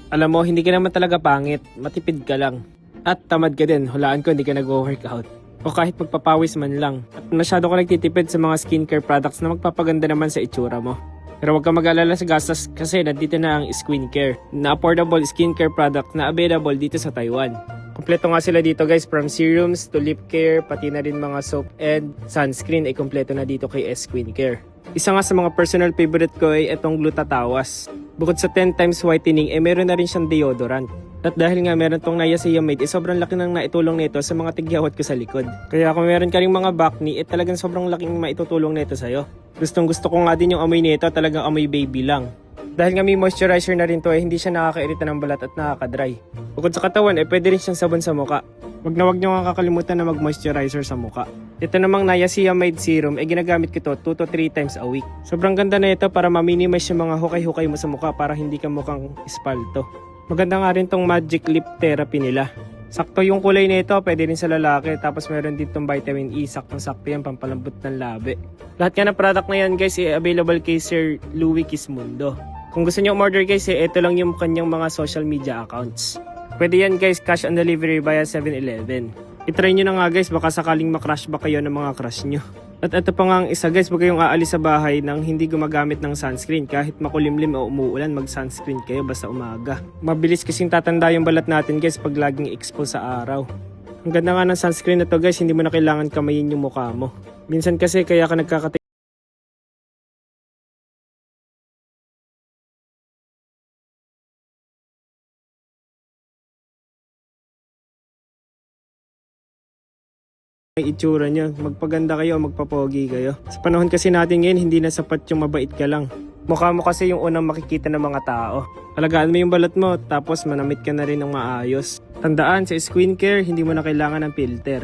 Alam mo, hindi ka naman talaga pangit, matipid ka lang. At tamad ka din, hulaan ko hindi ka nag-workout. O kahit magpapawis man lang. At masyado ka nagtitipid sa mga skincare products na magpapaganda naman sa itsura mo. Pero huwag ka mag-alala sa gastos kasi nandito na ang skincare na affordable skincare product na available dito sa Taiwan. Kompleto nga sila dito guys, from serums to lip care, pati na rin mga soap and sunscreen ay kompleto na dito kay S-Skincare. Isa nga sa mga personal favorite ko ay itong Glutatawas. Bukod sa 10 times whitening, meron na rin siyang deodorant. At dahil nga meron tong niacinamide, sobrang laki nang naitulong nito sa mga tigyawat ko sa likod. Kaya kung meron ka rin mga bakni, talagang sobrang laking maitutulong nito sa'yo. Gustong gusto ko nga din yung amoy nito, talagang amoy baby lang. Dahil nga may moisturizer na rin to, hindi siya nakakairita ng balat at nakaka-dry. Bukod sa katawan, pwede rin siyang sabon sa muka. Wag nyo nga kakalimutan na mag-moisturizer sa muka. Ito namang niacinamide serum, ginagamit ko to 2 to 3 times a week. Sobrang ganda na ito para ma-minimize yung mga hukay-hukay mo sa muka para hindi ka mukhang espalto. Maganda nga rin tong magic lip therapy nila. Sakto yung kulay nito, pwede rin sa lalaki. Tapos meron din tong vitamin E, saktong-sakto yan, pampalambot ng labi. Lahat nga ng product na yan guys, available kay Sir Louie Kismundo. Kung gusto nyo umorder guys, ito lang yung kanyang mga social media accounts. Pwede yan guys, cash on delivery via 7-Eleven. I-try nyo na nga guys, baka sakaling makrush ba kayo ng mga crush nyo. At ito pa nga ang isa guys, huwag kayong aalis sa bahay nang hindi gumagamit ng sunscreen. Kahit makulimlim o umuulan, mag-sunscreen kayo basta umaga. Mabilis kasing tatanda yung balat natin guys pag laging expose sa araw. Ang ganda nga ng sunscreen na to guys, hindi mo na kailangan kamayin yung mukha mo. Minsan kasi kaya ka nagkakatay itsura nyo, magpaganda kayo o magpapogi kayo. Sa panahon kasi natin ngayon, hindi na sapat yung mabait ka lang. Mukha mo kasi yung unang makikita ng mga tao. Alagaan mo yung balat mo, tapos manamit ka na rin ng maayos. Tandaan, sa skincare, hindi mo na kailangan ng filter.